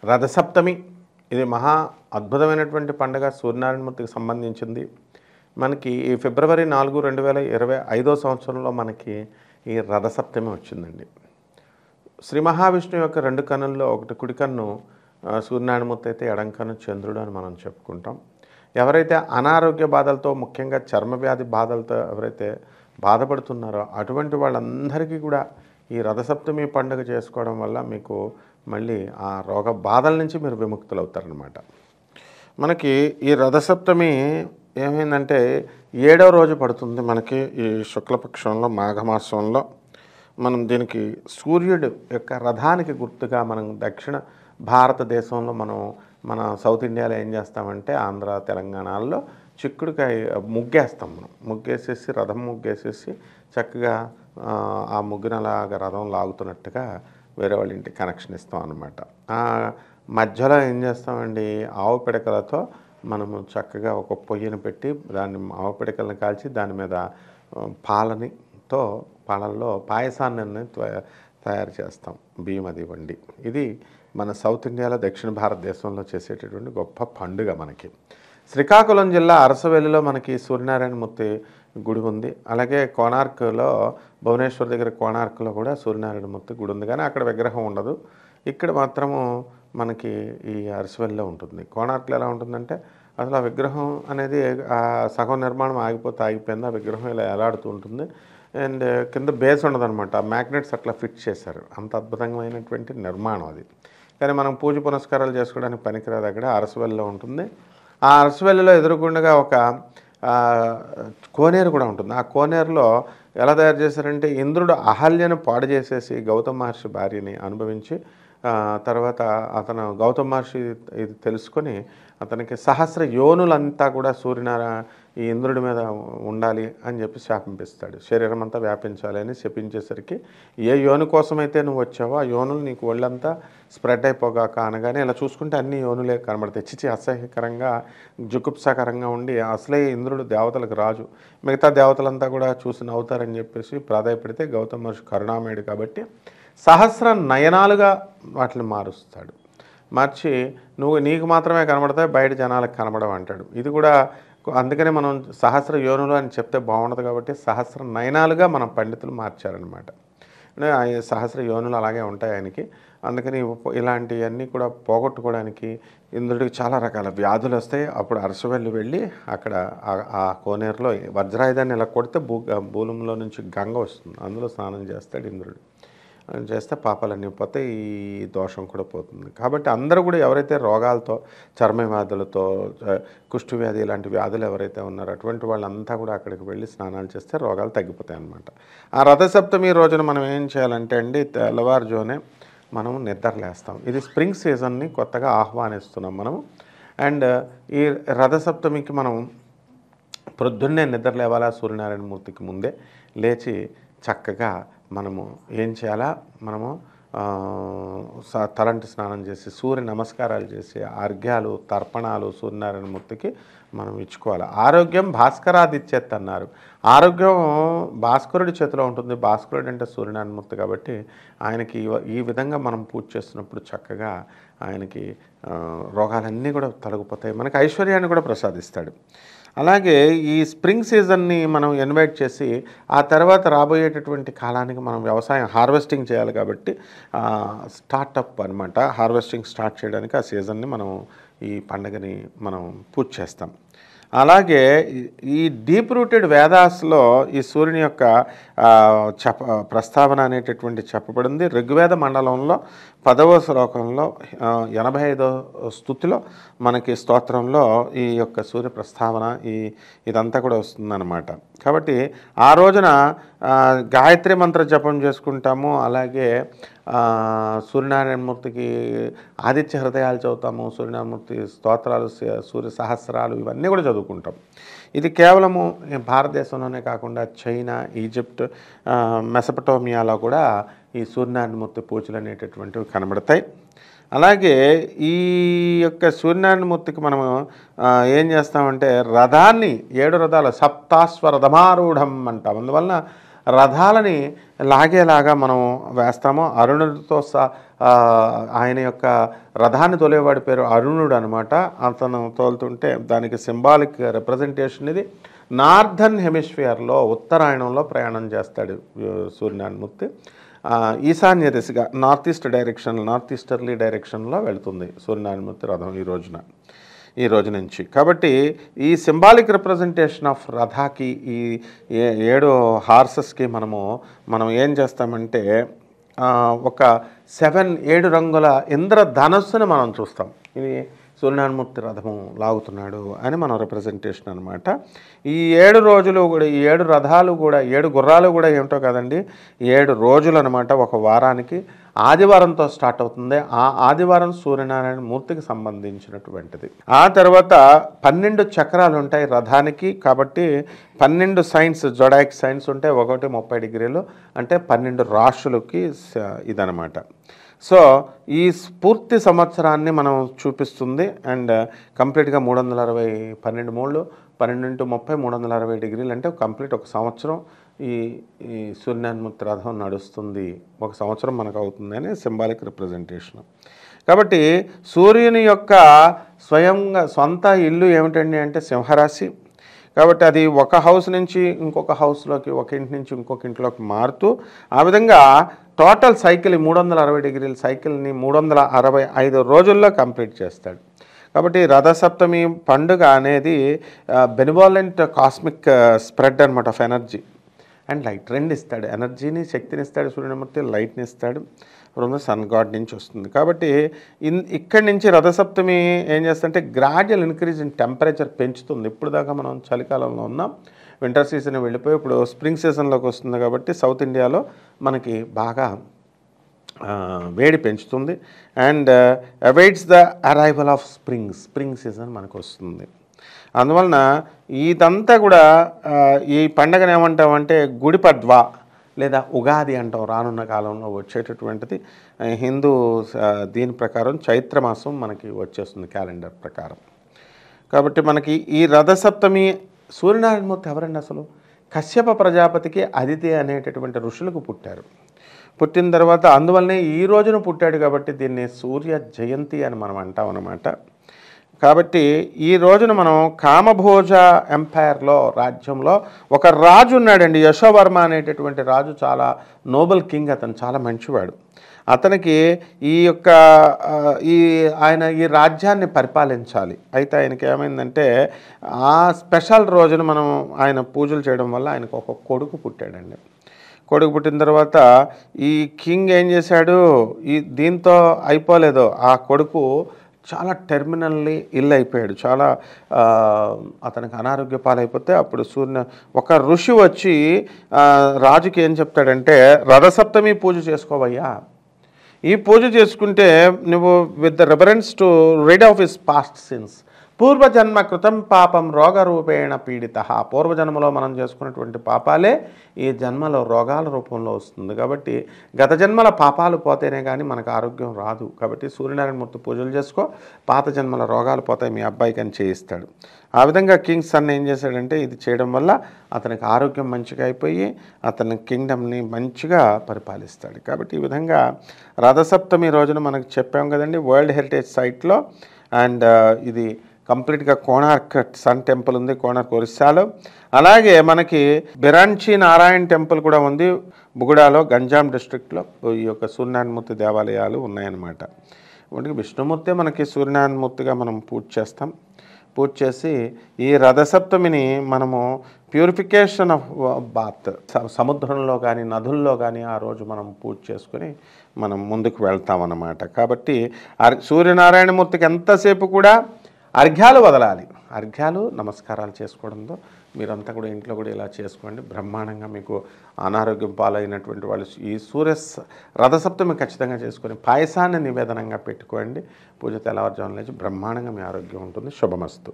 రథసప్తమి ఇది మహా అద్భుతమైనటువంటి పండుగ, సూర్యనారాయణమూర్తికి సంబంధించింది. మనకి ఈ ఫిబ్రవరి 4, 2025 సంవత్సరంలో మనకి ఈ రథసప్తమి వచ్చిందండి. శ్రీ మహావిష్ణువు యొక్క 2 కన్నుల్లో ఒకటి కుడి కన్ను సూర్యనారాయణమూర్తి అయితే, ఎడం కన్ను చంద్రుడు అని మనం చెప్పుకుంటాం. ఎవరైతే అనారోగ్య బాధలతో, ముఖ్యంగా చర్మ వ్యాధి బాధలతో ఎవరైతే బాధపడుతున్నారో అటువంటి వాళ్ళందరికీ కూడా ఈ రథసప్తమి పండుగ చేసుకోవడం వల్ల మీకు మళ్ళీ ఆ రోగ బాధల నుంచి మీరు విముక్తులవుతారనమాట. మనకి ఈ రథసప్తమి ఏమైందంటే 7వ రోజు పడుతుంది మనకి ఈ శుక్లపక్షంలో, మాఘమాసంలో. మనం దీనికి సూర్యుడు యొక్క రథానికి గుర్తుగా మనం దక్షిణ భారతదేశంలో మన సౌత్ ఇండియాలో ఏం చేస్తామంటే, ఆంధ్ర తెలంగాణలో చిక్కుడుకాయ ముగ్గేస్తాం. మనం ముగ్గేసేసి, రథం ముగ్గేసేసి చక్కగా ఆ ముగ్గున అలాగా రథం లాగుతున్నట్టుగా వేరే వాళ్ళ ఇంటికి కనెక్షన్ ఇస్తాం అన్నమాట. మధ్యలో ఏం చేస్తామండి, ఆవు పిడకలతో మనము చక్కగా ఒక పొయ్యిని పెట్టి దాన్ని ఆవు పిడకలను కాల్చి దాని మీద పాలల్లో పాయసాన్ని తయారు చేస్తాం, బియ్యం అది వండి. ఇది మన సౌత్ ఇండియాలో, దక్షిణ భారతదేశంలో చేసేటటువంటి గొప్ప పండుగ. మనకి శ్రీకాకుళం జిల్లా అరసవెల్లిలో మనకి సూర్యనారాయణమూర్తి గుడి ఉంది. అలాగే కోణార్క్లో, భువనేశ్వర్ దగ్గర కోణార్క్లో కూడా సూర్యనారాయణమూర్తి గుడి ఉంది, కానీ అక్కడ విగ్రహం ఉండదు. ఇక్కడ మాత్రము మనకి ఈ అరసవెల్లిలో ఉంటుంది. కోణార్క్లో ఎలా ఉంటుందంటే, అసలు ఆ విగ్రహం అనేది సగం నిర్మాణం ఆగిపోయింది. ఆ విగ్రహం ఇలా ఎలాడుతూ ఉంటుంది. అండ్ కింద బేస్ ఉండదన్నమాట, మ్యాగ్నెట్స్ అట్లా ఫిట్ చేశారు. అంత అద్భుతమైనటువంటి నిర్మాణం అది. కానీ మనం పూజ పునస్కారాలు చేసుకోవడానికి పనికిరాదు, అక్కడ అరసవెల్లిలో ఉంటుంది. ఆ అరసవెల్లిలో ఎదురుగుండగా ఒక కోనేరు కూడా ఉంటుంది. ఆ కోనేరులో ఎలా తయారు చేశారంటే, ఇంద్రుడు అహల్యను పాడు చేసేసి గౌతమ మహర్షి భార్యని అనుభవించి తర్వాత అతను గౌతమ మహర్షి ఇది తెలుసుకొని అతనికి సహస్ర యోనులంతా కూడా ఈ ఇంద్రుడి మీద ఉండాలి అని చెప్పి శాపింపిస్తాడు. శరీరం అంతా వ్యాపించాలి అని శపించేసరికి, ఏ యోను కోసమైతే నువ్వు వచ్చావో ఆ యోనులు నీకు ఒళ్ళంతా స్ప్రెడ్ అయిపోగాక అనగానే ఇలా చూసుకుంటే అన్ని యోనులే కనబడతాయి. చిచి అసహ్యకరంగా, జుగుప్సాకరంగా ఉండి, అసలే ఇంద్రుడు దేవతలకు రాజు, మిగతా దేవతలంతా కూడా చూసి నవ్వుతారని చెప్పేసి ప్రాధాయపడితే గౌతమ మహర్షి కరుణామయుడు కాబట్టి సహస్ర నయనాలుగా వాటిని మారుస్తాడు. మార్చి నీకు మాత్రమే కనబడతాయి, బయట జనాలకు కనబడవు అంటాడు. ఇది కూడా అందుకనే మనం సహస్ర యోనులు అని చెప్తే బాగుండదు కాబట్టి సహస్ర నయనాలుగా మనం పండితులు మార్చారనమాట. సహస్ర యోనులు అలాగే ఉంటాయి ఆయనకి. అందుకని ఇలాంటివన్నీ కూడా పోగొట్టుకోవడానికి ఇంద్రుడికి చాలా రకాల వ్యాధులు వస్తాయి. అప్పుడు అరసవెల్లి వెళ్ళి అక్కడ ఆ కోనేరులో వజ్రాయుధాన్ని ఇలా కొడితే భూలంలో నుంచి గంగ వస్తుంది, అందులో స్నానం చేస్తాడు ఇంద్రుడు. చేస్తే పాపాలన్నీ పోతాయి, ఈ దోషం కూడా పోతుంది. కాబట్టి అందరూ కూడా ఎవరైతే రోగాలతో, చర్మ వ్యాధులతో, కుష్టు వ్యాధి ఇలాంటి వ్యాధులు ఎవరైతే ఉన్నారో అటువంటి వాళ్ళంతా కూడా అక్కడికి వెళ్ళి స్నానాలు చేస్తే రోగాలు తగ్గిపోతాయి అన్నమాట. ఆ రథసప్తమి రోజున మనం ఏం చేయాలంటే అండి, తెల్లవారుజామునే మనం నిద్రలేస్తాం. ఇది స్ప్రింగ్ సీజన్ని కొత్తగా ఆహ్వానిస్తున్నాం మనము. అండ్ ఈ రథసప్తమికి మనం ప్రొద్దున్నే నిద్ర లేవాలా, సూర్యనారాయణమూర్తికి ముందే లేచి చక్కగా మనము ఏం చేయాలా, మనము తలంటి స్నానం చేసి, సూర్య నమస్కారాలు చేసి, అర్ఘ్యాలు, తర్పణాలు సూర్యనారాయణమూర్తికి మనం ఇచ్చుకోవాలి. ఆరోగ్యం భాస్కరాదిచ్చేత్ అన్నారు. ఆరోగ్యం భాస్కరుడి చేతిలో ఉంటుంది. భాస్కరుడు అంటే సూర్యనారాయణమూర్తి కాబట్టి ఆయనకి ఈ విధంగా మనం పూజ చేస్తున్నప్పుడు చక్కగా ఆయనకి రోగాలన్నీ కూడా తొలగిపోతాయి, మనకి ఐశ్వర్యాన్ని కూడా ప్రసాదిస్తాడు. అలాగే ఈ స్ప్రింగ్ సీజన్ని మనం ఇన్వైట్ చేసి ఆ తర్వాత రాబోయేటటువంటి కాలానికి మనం వ్యవసాయం హార్వెస్టింగ్ చేయాలి కాబట్టి స్టార్టప్ అనమాట, హార్వెస్టింగ్ స్టార్ట్ చేయడానికి ఆ సీజన్ని మనం ఈ పండుగని మనం పూజ చేస్తాం. అలాగే ఈ డీప్ రూటెడ్ వేదాస్లో ఈ సూర్యుని యొక్క ప్రస్తావన అనేటటువంటి చెప్పబడింది. ఋగ్వేద మండలంలో 10వ శ్లోకంలో 85వ స్తుతిలో మనకి స్తోత్రంలో ఈ యొక్క సూర్య ప్రస్తావన ఇదంతా కూడా వస్తుందన్నమాట. కాబట్టి ఆ రోజున గాయత్రి మంత్ర జపం చేసుకుంటాము. అలాగే సూర్యనారాయణమూర్తికి ఆదిత్య హృదయాలు చదువుతాము, సూర్యనారాయణమూర్తి స్తోత్రాలు, సూర్య సహస్రాలు ఇవన్నీ కూడా చదువుకుంటాం. ఇది కేవలము భారతదేశంలోనే కాకుండా చైనా, ఈజిప్ట్, మెసపటోమియాలో కూడా ఈ సూర్యనారాయణమూర్తి పూజలు అనేటటువంటివి కనబడతాయి. అలాగే ఈ యొక్క సూర్యనారాయణమూర్తికి మనము ఏం చేస్తామంటే రథాన్ని 7 రథాలు సప్తాశ్వ రథమారూఢం అంటాం. అందువలన రథాలని లాగేలాగా మనం వేస్తామో అరుణుడితో ఆయన యొక్క రథాన్ని తోలేవాడి పేరు అరుణుడు అనమాట. అతను తోలుతుంటే దానికి సింబాలిక్ రిప్రజెంటేషన్ ఇది. నార్థన్ హెమిస్ఫియర్లో ఉత్తరాయణంలో ప్రయాణం చేస్తాడు సూర్యనారాయణమూర్తి. ఈశాన్య దిశగా నార్త్ ఈస్టర్లీ డైరెక్షన్లో వెళుతుంది సూర్యనారాయణమూర్తి రథం ఈ రోజు నుంచి. కాబట్టి ఈ సింబాలిక్ రిప్రజెంటేషన్ ఆఫ్ రథాకి ఈ 7 హార్సెస్కి మనం ఏం చేస్తామంటే ఒక 7 రంగుల ఇంద్రధనస్సును మనం చూస్తాం. ఇది సూర్యనారాయణమూర్తి రథము లాగుతున్నాడు అని మనం రిప్రజెంటేషన్ అనమాట. ఈ 7 రోజులు కూడా, ఈ 7 రథాలు కూడా, 7 గుర్రాలు కూడా ఏమిటో కదండి, 7 రోజులు అనమాట. ఒక వారానికి ఆదివారంతో స్టార్ట్ అవుతుంది. ఆ ఆదివారం సూర్యనారాయణ మూర్తికి సంబంధించినటువంటిది. ఆ తర్వాత 12 చక్రాలు ఉంటాయి రథానికి. కాబట్టి 12 సైన్స్, జొడాయిక్ సైన్స్ ఉంటాయి. ఒకటి 30 డిగ్రీలు అంటే 12 రాశులకి ఇదనమాట. సో ఈ పూర్తి సంవత్సరాన్ని మనం చూపిస్తుంది. అండ్ కంప్లీట్గా 360 12 మూళ్ళు 12 × 30 360 డిగ్రీలు అంటే కంప్లీట్ ఒక సంవత్సరం ఈ సూర్యనారాయణమూర్తి రథం నడుస్తుంది. ఒక సంవత్సరం మనకు అవుతుంది అని సింబాలిక్ రిప్రజెంటేషన్. కాబట్టి సూర్యుని యొక్క సొంత ఇల్లు ఏమిటండి అంటే సింహరాశి. కాబట్టి అది ఒక హౌస్ నుంచి ఇంకొక హౌస్లోకి, ఒక ఇంటి నుంచి ఇంకొక ఇంట్లోకి మారుతూ ఆ విధంగా టోటల్ సైకిల్ 360 డిగ్రీల సైకిల్ని 365 రోజుల్లో కంప్లీట్ చేస్తాడు. కాబట్టి రథసప్తమి పండుగ అనేది బెనివాలెంట్ కాస్మిక్ స్ప్రెడ్ అనమాట ఆఫ్ ఎనర్జీ అండ్ లైట్. 2 ఇస్తాడు, ఎనర్జీని, శక్తిని ఇస్తాడు సూర్యమూర్తి, లైట్ని ఇస్తాడు. ఫ్రమ్ ద సన్ గాడ్ నుంచి వస్తుంది. కాబట్టి ఇక్కడి నుంచి రథసప్తమి ఏం చేస్తుందంటే గ్రాడ్యువల్ ఇంక్రీజ్ ఇన్ టెంపరేచర్ పెంచుతుంది. ఇప్పుడు దాకా మనం చలికాలంలో ఉన్నాం, వింటర్ సీజన్ వెళ్ళిపోయి ఇప్పుడు స్ప్రింగ్ సీజన్లోకి వస్తుంది. కాబట్టి సౌత్ ఇండియాలో మనకి బాగా వేడి పెంచుతుంది. And awaits the arrival of spring season మనకు వస్తుంది. అందువలన ఇదంతా కూడా ఈ పండగను ఏమంటామంటే గుడిపడ్వా లేదా ఉగాది అంటాం. రానున్న కాలంలో వచ్చేటటువంటిది హిందూ దీని ప్రకారం చైత్రమాసం మనకి వచ్చేస్తుంది క్యాలెండర్ ప్రకారం. కాబట్టి మనకి ఈ రథసప్తమి సూర్యనారాయణమూర్తి ఎవరండి అసలు? కశ్యప ప్రజాపతికి అదితి అనేటటువంటి ఋషులకు పుట్టిన తర్వాత అందువల్లనే ఈ రోజున పుట్టాడు. కాబట్టి దీన్ని సూర్య జయంతి అని మనం అంటాం అన్నమాట. కాబట్టి ఈ రోజున మనం కామభోజ ఎంపైర్లో, రాజ్యంలో ఒక రాజు ఉన్నాడండి, యశోవర్మ అనేటటువంటి రాజు. చాలా నోబెల్ కింగ్, అతను చాలా మంచివాడు. అతనికి ఆయన ఈ రాజ్యాన్ని పరిపాలించాలి. అయితే ఆయనకి ఏమైందంటే ఆ స్పెషల్ రోజున మనం ఆయన పూజలు చేయడం వల్ల ఆయనకు ఒక కొడుకు పుట్టాడండి. కొడుకు పుట్టిన తర్వాత ఈ కింగ్ ఏం చేశాడు, దీంతో అయిపోలేదు. ఆ కొడుకు చాలా టెర్మినల్లీ ఇల్ అయిపోయాడు. చాలా అతనికి అనారోగ్య పాలైపోతే అప్పుడు ఒక ఋషి వచ్చి రాజుకి ఏం చెప్తాడంటే, రథసప్తమి పూజ చేసుకోవయ్యా, ఈ పూజ చేసుకుంటే నువ్వు with the reference to rid of his past since, పూర్వజన్మ కృతం పాపం రోగరూపేణ పీడిత. పూర్వజన్మలో మనం చేసుకున్నటువంటి పాపాలే ఈ జన్మలో రోగాల రూపంలో వస్తుంది. కాబట్టి గత జన్మల పాపాలు పోతేనే కానీ మనకు ఆరోగ్యం రాదు. కాబట్టి సూర్యనారాయణమూర్తి పూజలు చేసుకో, పాత జన్మల రోగాలు పోతాయి మీ అబ్బాయికి అని చేయిస్తాడు. ఆ విధంగా కింగ్ సన్ ఏం చేశాడంటే ఇది చేయడం వల్ల అతనికి ఆరోగ్యం మంచిగా అయిపోయి అతని కింగ్డమ్ని మంచిగా పరిపాలిస్తాడు. కాబట్టి ఈ విధంగా రథసప్తమి రోజున మనకు చెప్పాం కదండి వరల్డ్ హెరిటేజ్ సైట్లో. అండ్ ఇది కంప్లీట్గా కోణార్క్ సన్ టెంపుల్ ఉంది కోణార్క్ ఒరిస్సాలో. అలాగే మనకి బిరాంచి నారాయణ టెంపుల్ కూడా ఉంది బుగుడాలో, గంజాం డిస్ట్రిక్ట్లో. ఈ యొక్క సూర్యనారాయణమూర్తి దేవాలయాలు ఉన్నాయన్నమాట. వాటికి విష్ణుమూర్తే మనకి సూర్యనారాయణమూర్తిగా మనం పూజ చేసి ఈ రథసప్తమిని మనము ప్యూరిఫికేషన్ ఆఫ్ బాత్, సముద్రంలో కానీ నదుల్లో కానీ ఆ రోజు మనం పూజ చేసుకొని మనం ముందుకు వెళ్తామన్నమాట. కాబట్టి సూర్యనారాయణమూర్తికి ఎంతసేపు కూడా అర్ఘ్యాలు వదలాలి. అర్ఘ్యాలు నమస్కారాలు చేసుకోవడంతో మీరంతా కూడా ఇంట్లో కూడా ఇలా చేసుకోండి. బ్రహ్మాండంగా మీకు అనారోగ్యం పాలైనటువంటి వాళ్ళు ఈ రథసప్తమి ఖచ్చితంగా చేసుకొని పాయసాన్ని నివేదనంగా పెట్టుకోండి. పూజ తెల్లవారుజామున లేచి బ్రహ్మాండంగా మీ ఆరోగ్యం ఉంటుంది. శుభమస్తు.